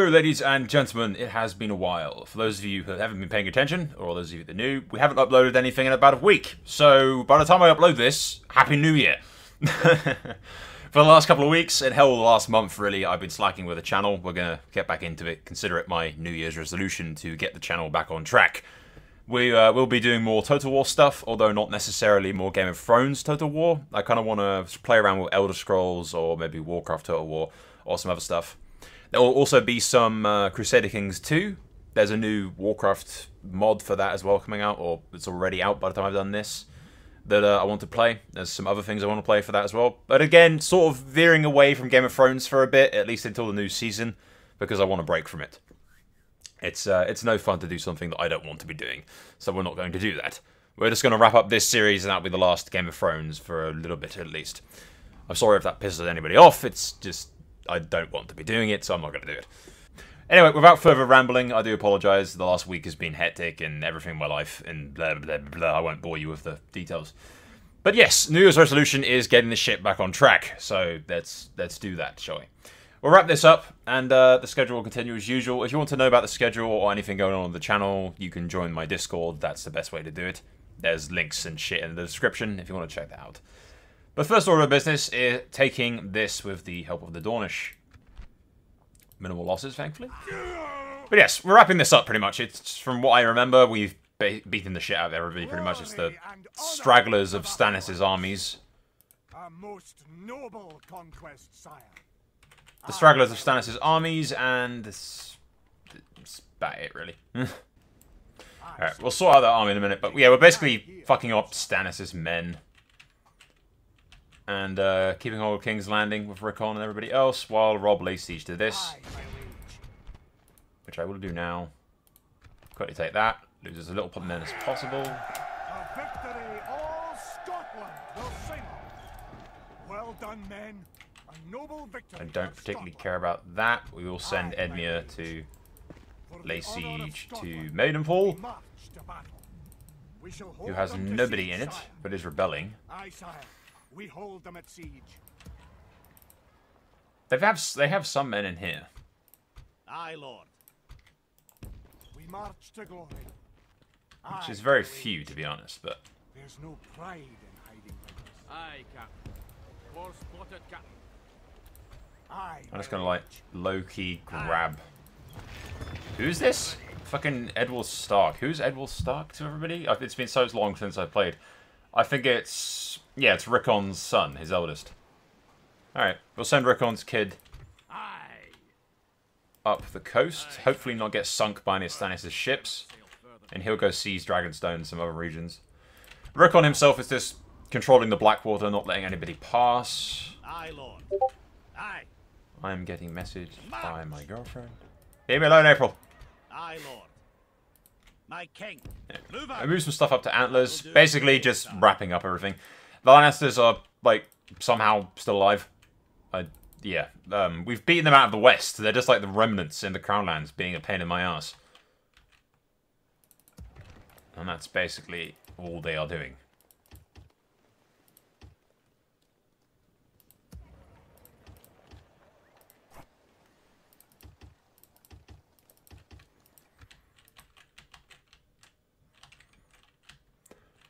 ladies and gentlemen, it has been a while. For those of you who haven't been paying attention, or those of you that are new, we haven't uploaded anything in about a week. So, by the time I upload this, Happy New Year! For the last couple of weeks, and hell, the last month really, I've been slacking with the channel. We're going to get back into it, consider it my New Year's resolution to get the channel back on track. We will be doing more Total War stuff, although not necessarily more Game of Thrones Total War. I kind of want to play around with Elder Scrolls, or maybe Warcraft Total War, or some other stuff. There will also be some Crusader Kings 2. There's a new Warcraft mod for that as well coming out, or it's already out by the time I've done this, that I want to play. There's some other things I want to play for that as well. But again, sort of veering away from Game of Thrones for a bit, at least until the new season, because I want to break from it. It's no fun to do something that I don't want to be doing, so we're not going to do that. We're just going to wrap up this series, and that'll be the last Game of Thrones for a little bit at least. I'm sorry if that pisses anybody off, it's just I don't want to be doing it, so I'm not going to do it. Anyway, without further rambling, I do apologise. The last week has been hectic and everything in my life, and blah, blah, blah, blah. I won't bore you with the details. But yes, New Year's resolution is getting the ship back on track, so let's do that, shall we? We'll wrap this up, and the schedule will continue as usual. If you want to know about the schedule or anything going on the channel, you can join my Discord. That's the best way to do it. There's links and shit in the description if you want to check that out. But first order of business is taking this with the help of the Dornish. Minimal losses, thankfully. But yes, we're wrapping this up pretty much. It's from what I remember, we've beaten the shit out of everybody pretty much. It's the stragglers of Stannis' armies. A most noble conquest, sire. The stragglers of Stannis' armies, and it's about it, really. Alright, we'll sort out that army in a minute, but yeah, we're basically fucking up Stannis' men. And keeping hold of King's Landing with Rickon and everybody else, while Rob lays siege to this. Which I will do now. Quickly take that. Lose as little men as possible. A victory all Scotland will sing. Well done, men. A noble victory. I don't particularly care about that. We will send Edmure to lay siege to Maidenfall, who has nobody in it, but is rebelling. Aye, sire. We hold them at siege. They have some men in here. Aye, Lord. We march to glory. Which is very few, to be honest, but There's no pride in hiding like this. Aye, Captain. Course plotted, Captain. Aye. I'm just gonna like low-key grab. Who's this? Fucking Edward Stark. Who's Edward Stark to everybody? It's been so long since I played. I think it's... yeah, it's Rickon's son, his eldest. Alright, we'll send Rickon's kid up the coast. Hopefully not get sunk by any of Stannis' ships. And he'll go seize Dragonstone and some other regions. Rickon himself is just controlling the Blackwater, not letting anybody pass. Aye, Lord. Aye. I am getting messaged by my girlfriend. Leave me alone, April. Aye, Lord. My king. Yeah. I moved some stuff up to Antlers. Basically just wrapping up everything. The Lannisters are, like, somehow still alive. Yeah. We've beaten them out of the west. They're just like the remnants in the Crownlands being a pain in my ass. And that's basically all they are doing.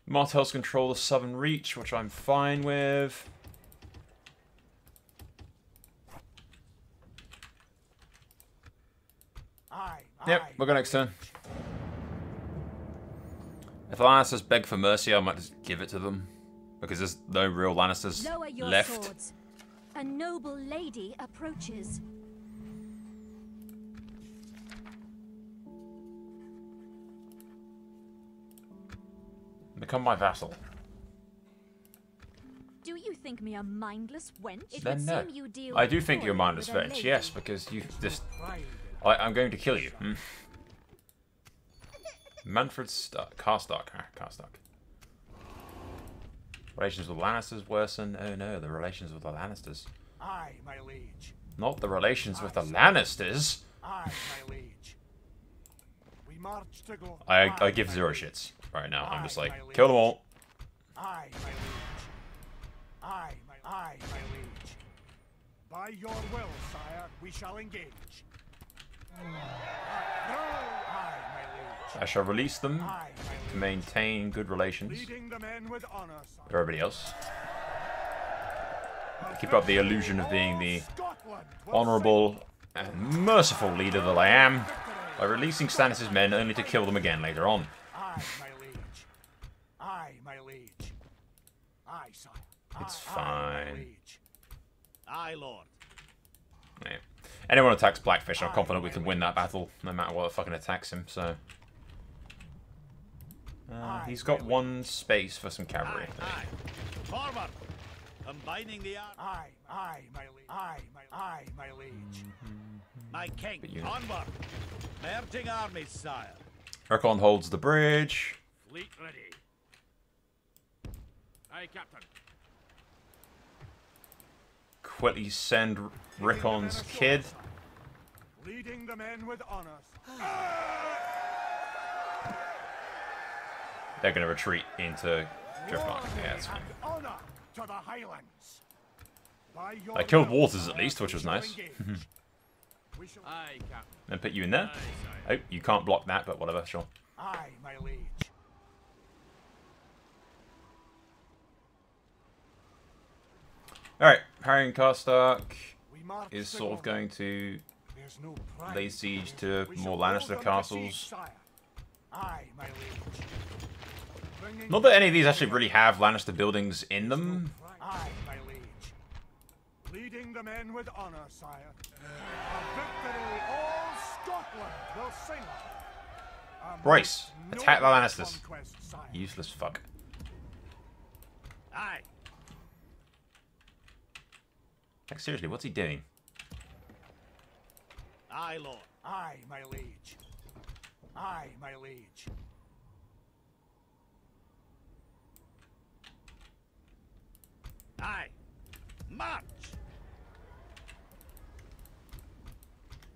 Martells control the southern reach, which I'm fine with. Yep, we'll go next turn. If the Lannisters beg for mercy, I might just give it to them. Because there's no real Lannisters Lower your left. Swords. A noble lady approaches. Become my vassal. Do you think me a mindless wench? It Then would no. seem you deal I do think you're a poorly mindless with a wench, lady. yes, because you just... I'm going to kill you. Manfred Stark. Karstark. Karstark. Relations with Lannisters worsen. Oh no, the relations with the Lannisters. Aye, my liege. Not the relations with the Lannisters. Aye, my liege. We march to glory. I give zero shits right now. I'm just like, kill them all. Aye, my liege. Aye, my liege. By your will, sire, we shall engage. I shall release them to maintain good relations Leading the men with honor, with everybody else. Keep up the illusion of being the honourable and merciful leader that I am by releasing Stannis' men only to kill them again later on. Aye, my liege. Aye, my liege. Aye, sire. It's fine. Aye, Lord. Yeah. Anyone attacks Blackfish, I'm confident we can win that battle, no matter what fucking attacks him, so... he's got one space for some cavalry. Aye. Forward. Combining the art. Aye, my liege. Aye, my liege. My king, onward. Merging armies, sire. Rickon holds the bridge. Fleet ready. Aye, Captain. Quickly send Rickon's kid. Leading the men with honor. They're going to retreat into Driftmark. Yeah, that's fine. Honor to the Highlands. I killed Waters at least, which was nice. Aye, Captain. Then put you in there. Aye, Oh, you can't block that, but whatever, sure. Aye, my liege. Alright, Harry and Karstark We march is the sort of Gauntlet. going to There's no pride. lay siege to We more shall Lannister hold them to castles. siege, sire. Aye, my liege. Bringing Not that any of these actually really have Lannister buildings in them. Aye, my liege. Leading the men with honor, sire. A victory all Scotland will sing of. A Royce, most attack the noble Lannisters. conquest, sire. Useless fuck. Aye. Like, seriously, what's he doing? Aye, Lord. Aye, my liege. Aye, my liege. Aye. March.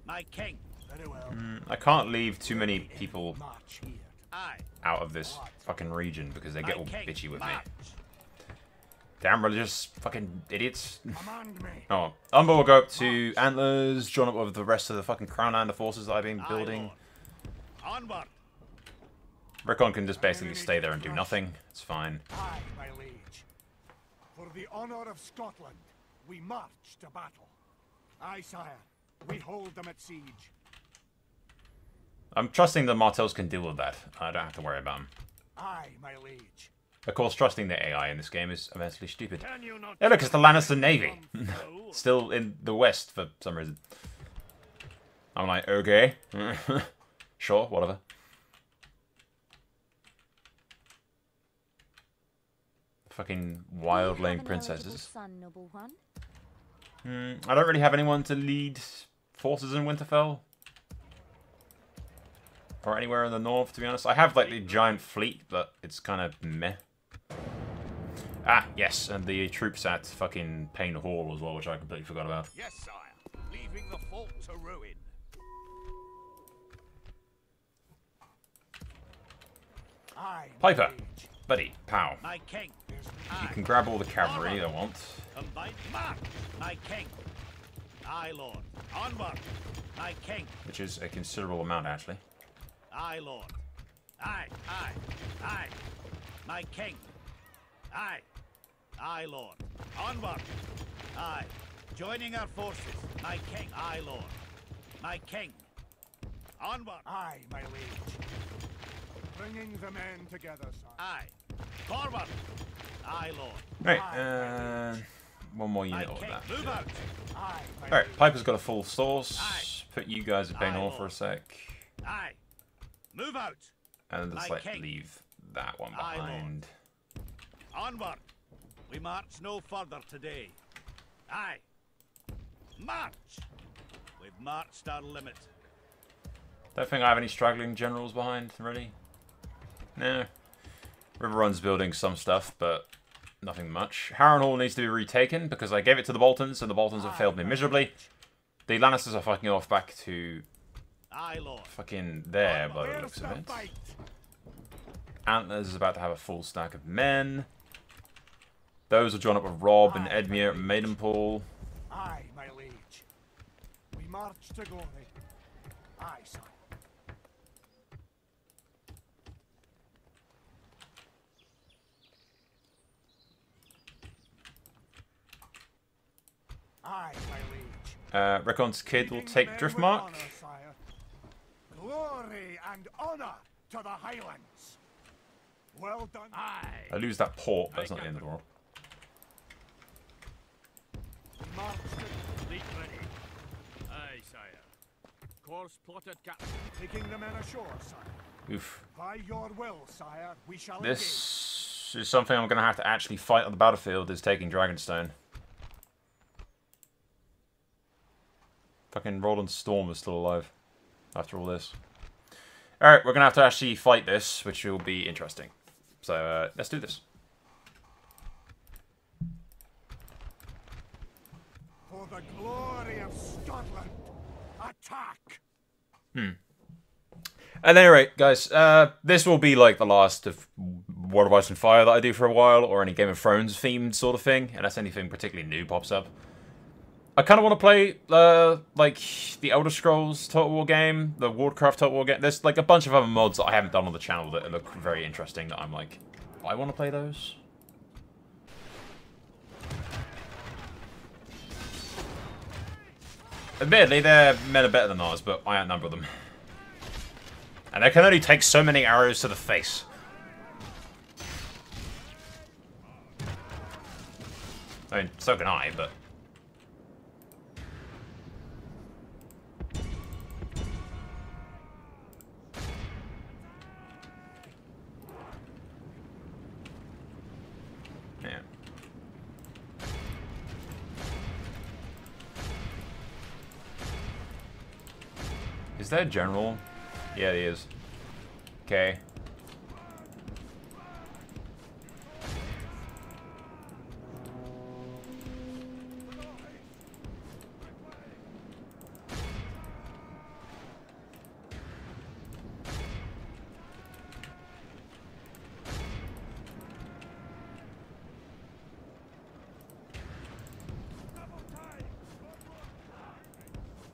My king. Very well. I can't leave too many people March here. Aye. out of this fucking region because they get all My king. bitchy with me. March. Damn religious fucking idiots. Command me. Oh, Umber will go up to Antlers, join up with the rest of the fucking Crownlander forces that I've been Aye, building. Lord. Onward. Rickon can just basically stay there and do nothing. It's fine. Aye, my liege. For the honor of Scotland, we march to battle. Aye, sire. We hold them at siege. I'm trusting the Martells can deal with that. I don't have to worry about them. Aye, my liege. Of course, trusting the AI in this game is immensely stupid. Can you not? Hey, look, it's the Lannister Navy. Fool? Still in the west for some reason. I'm like, okay. Sure, whatever. Fucking wild You lame have an eligible princesses. son, noble one. I don't really have anyone to lead forces in Winterfell. Or anywhere in the north, to be honest. I have, like, the giant fleet, but it's kind of meh. Ah, yes, and the troops at fucking Payne Hall as well, which I completely forgot about. Yes, sire. Leaving the folk to ruin. Aye, Piper, liege. buddy, pow. My king. You can grab all the cavalry I want. Combine. March. My king. Aye, Lord. Onward. My king. Which is a considerable amount, actually. Aye, Lord. Aye, aye, aye. My king. Aye. Aye, Lord. Onward. Aye. Joining our forces. My king. Aye, Lord. My king. Onward. Aye, my liege. Bringing the men together, sire. Aye. Forward. Aye, Lord. Right, one more My unit of king. that. Move out. Aye, my Alright, liege. Piper's got a full source. Aye. Put you guys at Payne Aye, Hall for a Lord. sec. Aye. Move out. And just My like king. leave that one Aye, Lord. behind. Onward. We march no further today. Aye. March. We've marched our limit. Don't think I have any straggling generals behind, really. No. Riverrun's building some stuff, but nothing much. Harrenhal needs to be retaken because I gave it to the Boltons, and the Boltons have failed me miserably. The Lannisters are fucking off back to Aye, Lord. fucking there, by the Where's looks the of it. fight? Antlers is about to have a full stack of men. Those will join up with Robb and Edmure at Maidenpool. Aye, my liege. We march to glory. Aye, sire. Aye, my liege. Recon's kid will Leading the take men Driftmark. with honor, sire. Glory and honor to the Highlands. Well done. Aye. I lose that port, but that's not the end of the world. March to Fleet ready. Aye, sire. Course plotted, Captain. taking the men ashore, sire. Oof. By your will, sire, we shall This is something I'm going to have to actually fight on the battlefield, is taking Dragonstone. Fucking Roland Storm is still alive after all this. Alright, we're going to have to actually fight this, which will be interesting. So, let's do this. For the glory of Scotland, attack! At any rate, guys, this will be like the last of World of Ice and Fire that I do for a while, or any Game of Thrones themed sort of thing, unless anything particularly new pops up. I kind of want to play, like, the Elder Scrolls Total War game, the Warcraft Total War game. There's, like, a bunch of other mods that I haven't done on the channel that look very interesting that I'm like, I want to play those. Admittedly, their men are better than ours, but I outnumber them. And they can only take so many arrows to the face. I mean, so can I, but... yeah. Is that a general? Yeah, he is. Okay.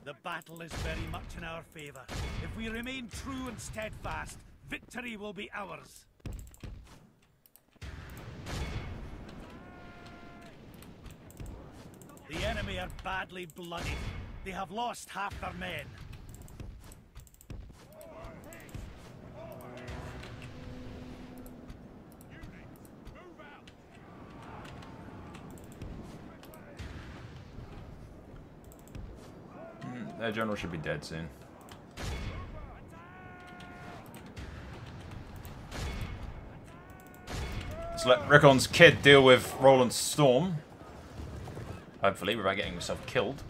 The battle is very much in our favor. If we remain true and steadfast, victory will be ours. The enemy are badly bloodied. They have lost half their men. That general should be dead soon. Let's let Rickon's kid deal with Roland Storm. Hopefully, without getting himself killed.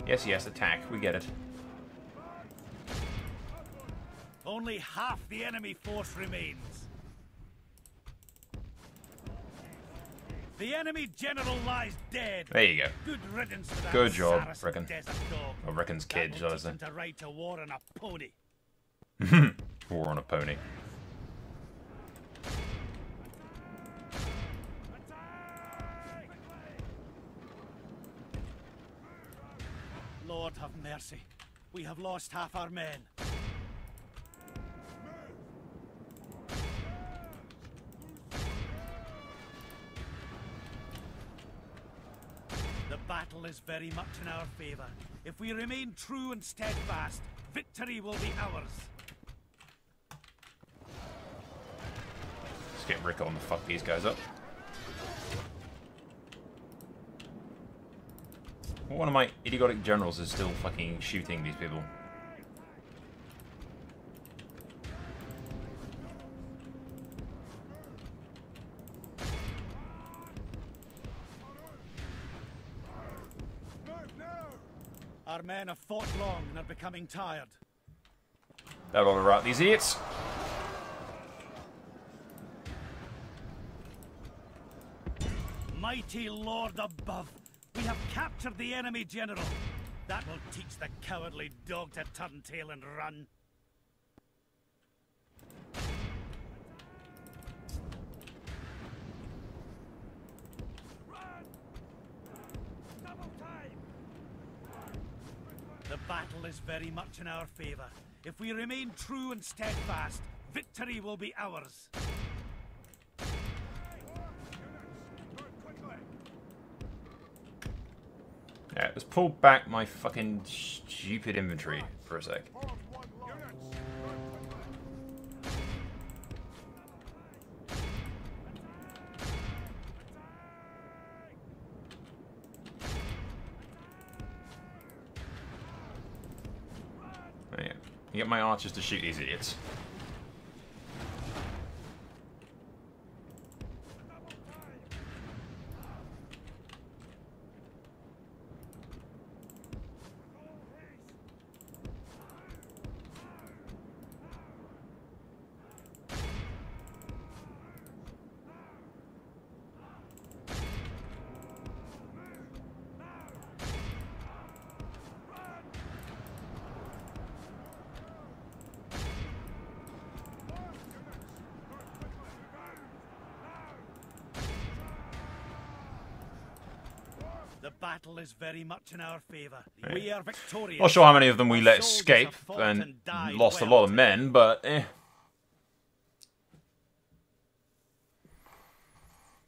Yes, yes, attack. We get it. Only half the enemy force remains. The enemy general lies dead. There you go. Good riddance to that Good job, Saracen Rickon. desert dog. Or Rickon's kid, That shall I will teach say. him to ride to war on a pony. War on a pony. Lord have mercy. We have lost half our men. The battle is very much in our favor. If we remain true and steadfast, victory will be ours. Let's get Rickon to fuck these guys up. One of my idiotic generals is still fucking shooting these people. Our men have fought long and are becoming tired. That'll overwrite these idiots. Mighty Lord above, we have captured the enemy general. That will teach the cowardly dog to turn tail and run. The battle is very much in our favor. If we remain true and steadfast, victory will be ours. Yeah, let's pull back my fucking stupid inventory for a sec. There you go. You get my archers to shoot these idiots. The battle is very much in our favor. We are victorious. Not sure how many of them we Our let soldiers escape have fought and died lost a well lot of men, but eh.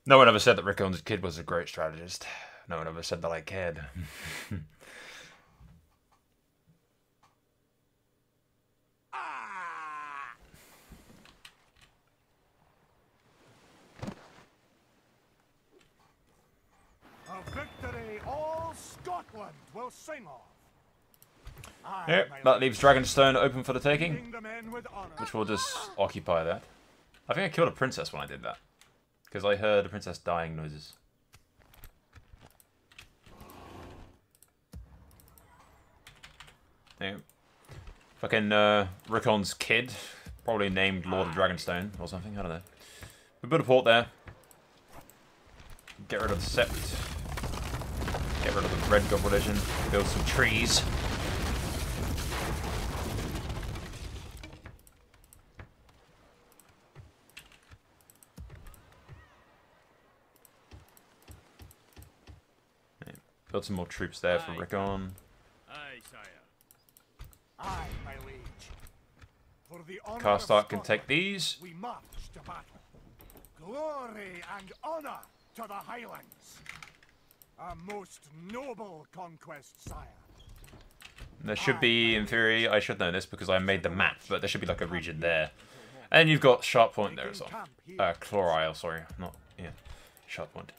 No one ever said that Rickon's kid was a great strategist. No one ever said that I cared. A victory all Scotland will sing of. Yep, that leaves Dragonstone open for the taking, Leading the men with honor. which will just occupy that. I think I killed a princess when I did that, because I heard a princess dying noises. Yeah. Fucking Rickon's kid, probably named Lord of Dragonstone or something, I don't know. We build a port there. Get rid of the Sept. Get rid of the Red God religion. Build some trees. Yeah. Build some more troops there for Rickon. Aye, sire. Aye, my liege. For the honor of Karstark can Scotland, take these. we march to battle. Glory and honor to the Highlands. A most noble conquest, sire. There should be, in theory, I should know this because I made the map, but there should be like a region there. And you've got Sharp Point there as well. Chlorisle, sorry, not, yeah, Sharp Point.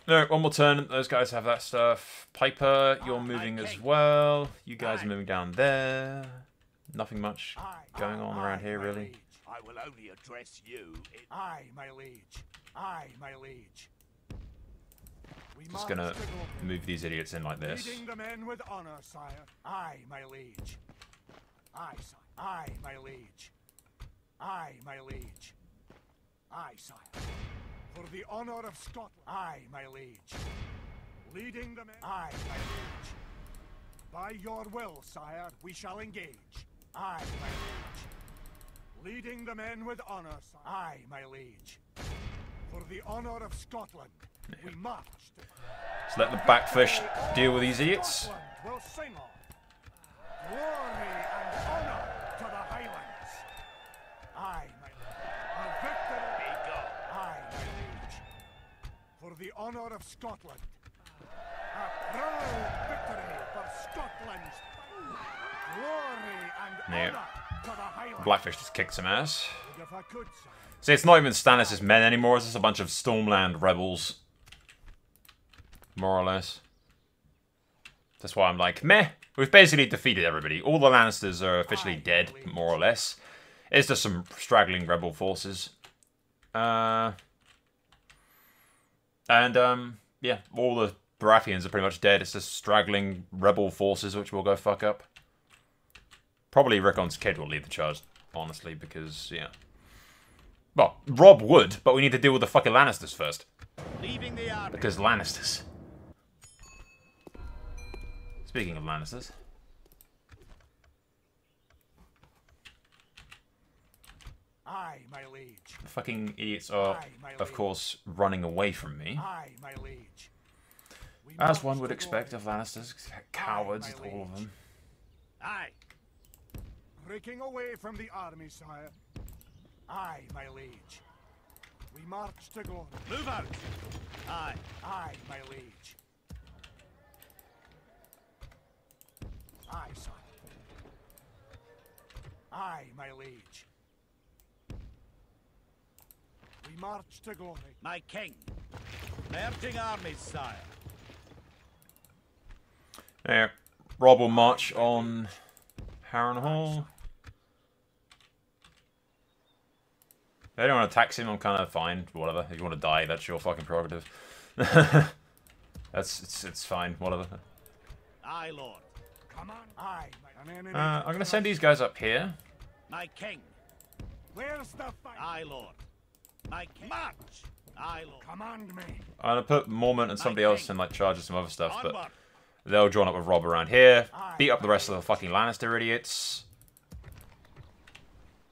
No, one more turn. Those guys have that stuff. Piper, you're moving as well. You guys are moving down there. Nothing much going on around here, really. I will only address you in... Aye, my liege. Aye, my liege. We Just march gonna to glory. move these idiots in like this. Leading the men with honor, sire. Aye, my liege. Aye, sire. Aye, my liege. Aye, my liege. Aye, sire. For the honor of Scotland. Aye, my liege. Leading the men. Aye, my liege. By your will, sire, we shall engage. Aye, my liege. Leading the men with honor, sire. Aye, my liege. For the honor of Scotland, we march to... So let the Backfish deal with these idiots. Scotland will sing of glory and honor to the Highlands. Aye, my liege. A victory. Aye, my liege. For the honor of Scotland. A proud victory for Scotland's glory and Yeah. honor to the Highlands. Blackfish just kicked some ass. If I could, sire. See, it's not even Stannis' men anymore, it's just a bunch of Stormland rebels. More or less. That's why I'm like, meh. We've basically defeated everybody. All the Lannisters are officially dead, more or less. It's just some straggling rebel forces. Yeah, all the Baratheons are pretty much dead. It's just straggling rebel forces which will go fuck up. Probably Rickon's kid will lead the charge, honestly, because, yeah. Well, Rob would, but we need to deal with the fucking Lannisters first. Leaving the army. Because Lannisters. Speaking of Lannisters. Aye, my liege. The fucking idiots are, of course, running away from me. Aye, my liege. As one would expect of Lannisters. Cowards, all of them. Aye. Breaking away from the army, sire. Aye, my liege. We march to glory. Move out. Aye. Aye, my liege. Aye, sire. Aye, my liege. We march to glory. My king. Merging armies, sire. Yeah, Rob will march on Harrenhal. If they don't want to tax him, I'm kind of fine. Whatever. If you want to die, that's your fucking prerogative. It's fine. Whatever. Aye, lord. Come on. Aye, an enemy. I'm gonna send these guys up here. My king. Where's the fight? Aye, lord. My king. March. Aye, lord. Command me. I'm gonna put Mormont and somebody else in like charge of some other stuff, but Onward. they'll join up with Rob around here. Beat up the rest of the fucking Lannister idiots.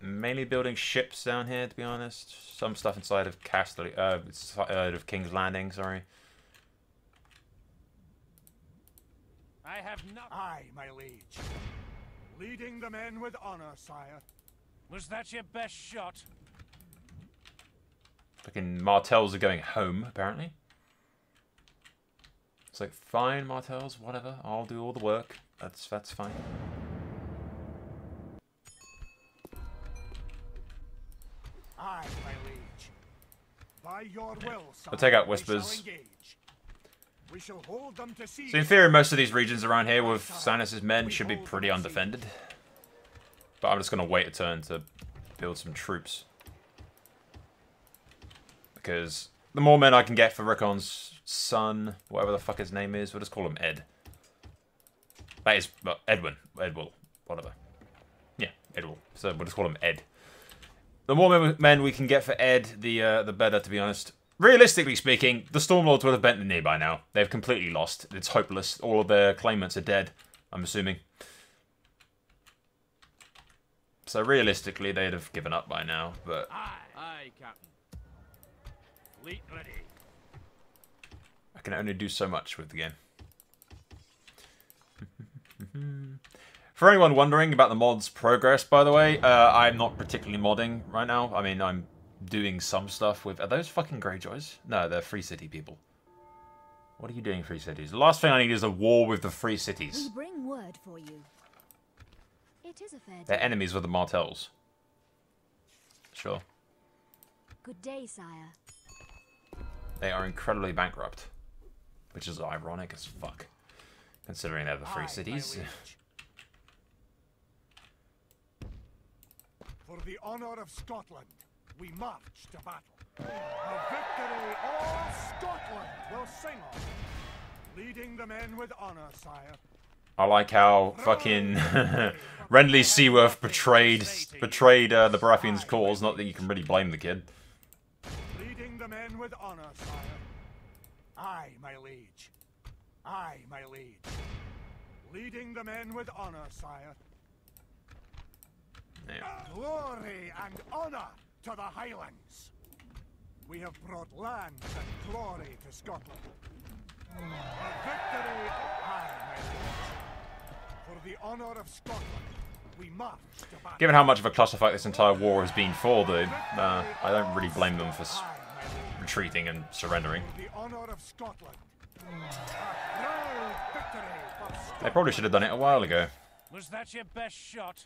Mainly building ships down here, to be honest. Some stuff inside of Castle, of King's Landing. Sorry. I have not. Aye, my liege. Leading the men with honor, sire. Was that your best shot? Fucking Martells are going home, apparently. It's like, fine, Martells, whatever. I'll do all the work. That's fine. Aye, my liege. By your will, sire, I'll take out we shall Whispers. engage. We shall hold them to siege. So in theory, most of these regions around here with Stannis' men should be pretty undefended. But I'm just going to wait a turn to build some troops. Because the more men I can get for Rickon's son, whatever the fuck his name is, we'll just call him Ed. That is, well, Edwin. Edwill. Whatever. Yeah, Edwill. So we'll just call him Ed. The more men we can get for Ed, the better, to be honest. Realistically speaking, the Stormlords would have bent the knee by now. They've completely lost. It's hopeless. All of their claimants are dead, I'm assuming. So realistically, they'd have given up by now, but... Aye, Captain. Fleet ready. I can only do so much with the game. For anyone wondering about the mod's progress, by the way, I'm not particularly modding right now. I mean, I'm doing some stuff with... Are those fucking Greyjoys? No, they're Free City people. What are you doing, Free Cities? The last thing I need is a war with the Free Cities. We bring word for you. It is a fair They're deal. enemies with the Martells. Sure. Good day, sire. They are incredibly bankrupt. Which is ironic as fuck. Considering they're the Free Aye, Cities. my liege. For the honor of Scotland, we march to battle. A victory all Scotland will sing of. Leading the men with honor, sire. I like how fucking Renly Seaworth betrayed the Baratheons' cause. Not that you can really blame the kid. Leading the men with honor, sire. Aye, my liege. Aye, my liege. Leading the men with honor, sire. Yeah. Glory and honor to the Highlands. We have brought land and glory to Scotland. A victory, aye, my liege. For the honor of Scotland, we march to battle. Given how much of a clusterfuck this entire war has been for, though, I don't really blame them for Aye, my liege. retreating and surrendering. For the honor of Scotland. A proud victory for Scotland. They probably should have done it a while ago. Was that your best shot?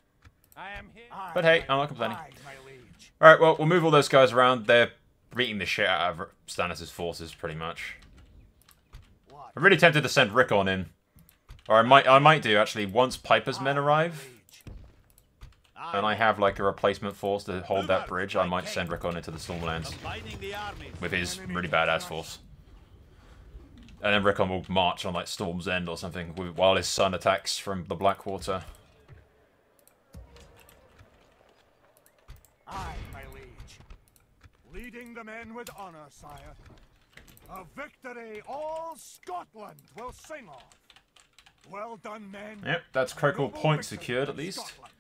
I am here. Aye, But hey, my- I'm not complaining. aye, my liege. Alright, well, we'll move all those guys around. They're beating the shit out of Stannis' forces, pretty much. What? I'm really tempted to send Rickon in. Or I might do, actually, once Piper's men arrive, and I have, like, a replacement force to hold that bridge, I might send Rickon into the Stormlands Combining the armies. with his really badass force. And then Rickon will march on, like, Storm's End or something, while his son attacks from the Blackwater. Aye, my liege. Leading the men with honor, sire. A victory all Scotland will sing of. Well done, men. Yep, that's critical Noble point victory secured, of at least. Scotland.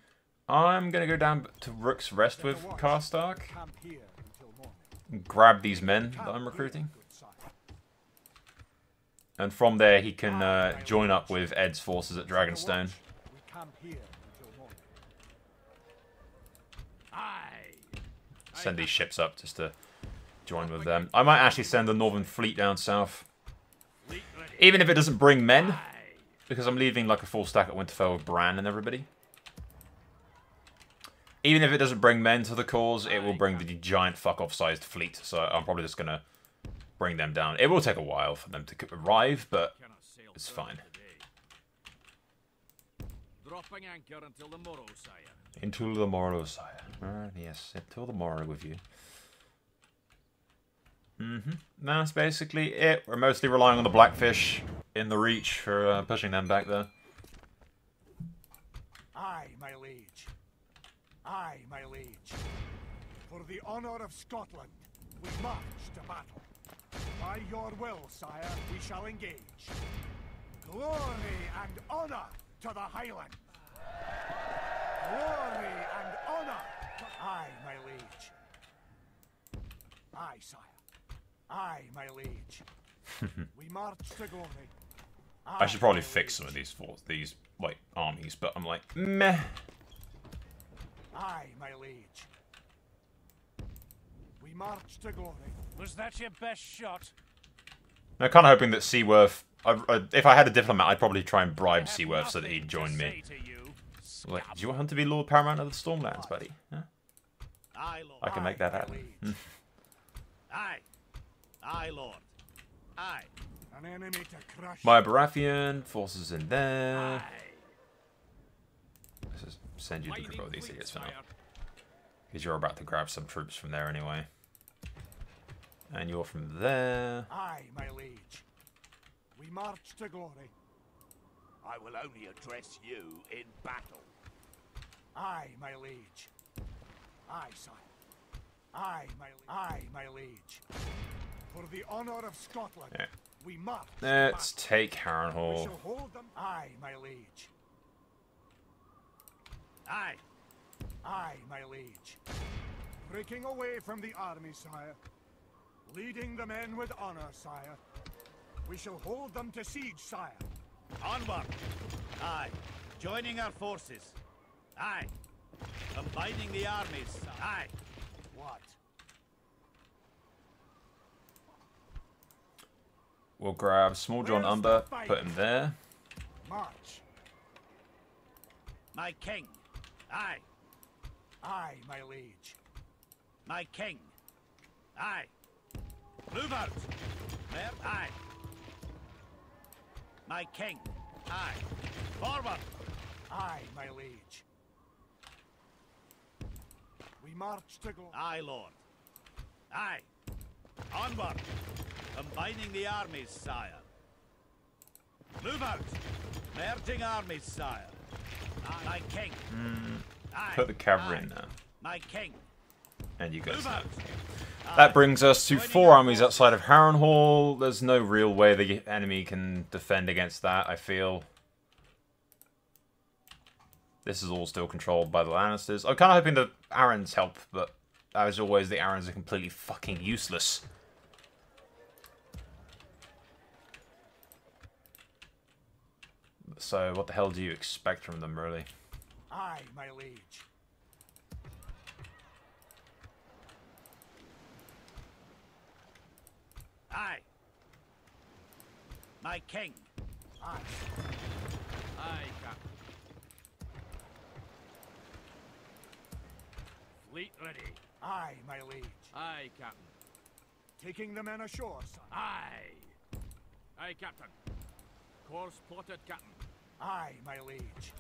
I'm going to go down to Rook's Rest with Karstark. Camp here until morning. Grab these men that I'm recruiting. Good sire. And from there he can join up with Ed's forces at Dragonstone. We camp here until morning. Send these ships up just to join with them. I might actually send the Northern Fleet down south. Even if it doesn't bring men. Because I'm leaving like a full stack at Winterfell with Bran and everybody. Even if it doesn't bring men to the cause, it will bring the giant fuck-off sized fleet. So I'm probably just going to bring them down. It will take a while for them to arrive, but it's fine. Dropping anchor until the morrow, sire. Until the morrow, sire. Yes, until the morrow with you. That's basically it. We're mostly relying on the Blackfish in the Reach for pushing them back there. Aye, my liege. Aye, my liege. For the honour of Scotland, we march to battle. By your will, sire, we shall engage. Glory and honour to the Highlands. Glory and honour. Aye, my liege. Aye, sire. Aye, my liege. We march to glory. I should probably fix some of these like armies, but I'm like, meh. Aye, my liege. We march to glory. Was that your best shot? I'm kind of hoping that Seaworth, if I had a diplomat, I'd probably try and bribe Seaworth so that he'd join me. Like, do you want him to be Lord Paramount of the Stormlands, buddy? Huh? Aye, Lord. I can make that happen. Aye. Aye, Lord. Aye. An enemy to crush. My Baratheon forces in there. Aye. Let's just send you to control these idiots for now. Because you're about to grab some troops from there anyway. And you're from there. Aye, my liege. We march to glory. I will only address you in battle. Aye, my liege. Aye, sire. Aye, my liege. For the honour of Scotland, Yeah. we march. Let's take We Harrenhal. shall hold them. Aye, my liege. Aye. Aye, my liege. Breaking away from the army, sire. Leading the men with honour, sire. We shall hold them to siege, sire. Onward. Aye. Joining our forces. Aye. Combining the armies. Aye. What? We'll grab Small John Where's Umber, the fight? put him there. March. My king. Aye. Aye, my liege. My king. Aye. Move out. Where? Aye. My king. Aye. Forward. Aye, my liege. We march to glory. Aye, Lord. Aye. Onward. Combining the armies, sire. Move out. Merging armies, sire. My king. Aye. Put the cavalry Aye. in there. My king. And you guys Move know. out. That brings us to 4 armies outside of Harrenhal. There's no real way the enemy can defend against that, I feel. This is all still controlled by the Lannisters. I'm kind of hoping the Arryns help, but as always, the Arryns are completely fucking useless. So, what the hell do you expect from them, really? Aye, my liege. Aye. My king. Aye. Aye, Captain. Fleet ready. Aye, my liege. Aye, Captain. Taking the men ashore, son. Aye. Aye, Captain. Course plotted, Captain. Aye, my liege.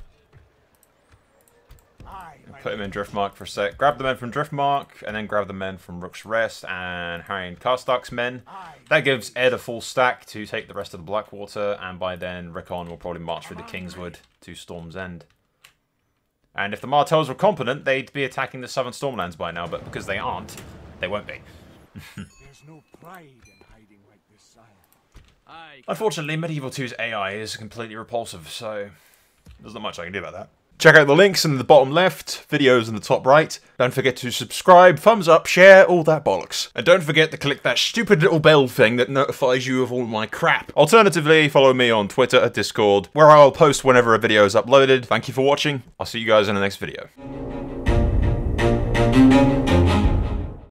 Aye, my Put him in liege. Driftmark for a sec. Grab the men from Driftmark, and then grab the men from Rook's Rest and Harry and Karstark's men. Aye. That gives Ed a full stack to take the rest of the Blackwater, and by then Rickon will probably march through the Kingswood to Storm's End. And if the Martells were competent, they'd be attacking the Southern Stormlands by now, but because they aren't, they won't be. There's no pride in hiding like this, sire. Aye, Captain. Unfortunately, Medieval 2's AI is completely repulsive, so there's not much I can do about that. Check out the links in the bottom left, videos in the top right. Don't forget to subscribe, thumbs up, share, all that bollocks. And don't forget to click that stupid little bell thing that notifies you of all my crap. Alternatively, follow me on Twitter or Discord, where I'll post whenever a video is uploaded. Thank you for watching. I'll see you guys in the next video.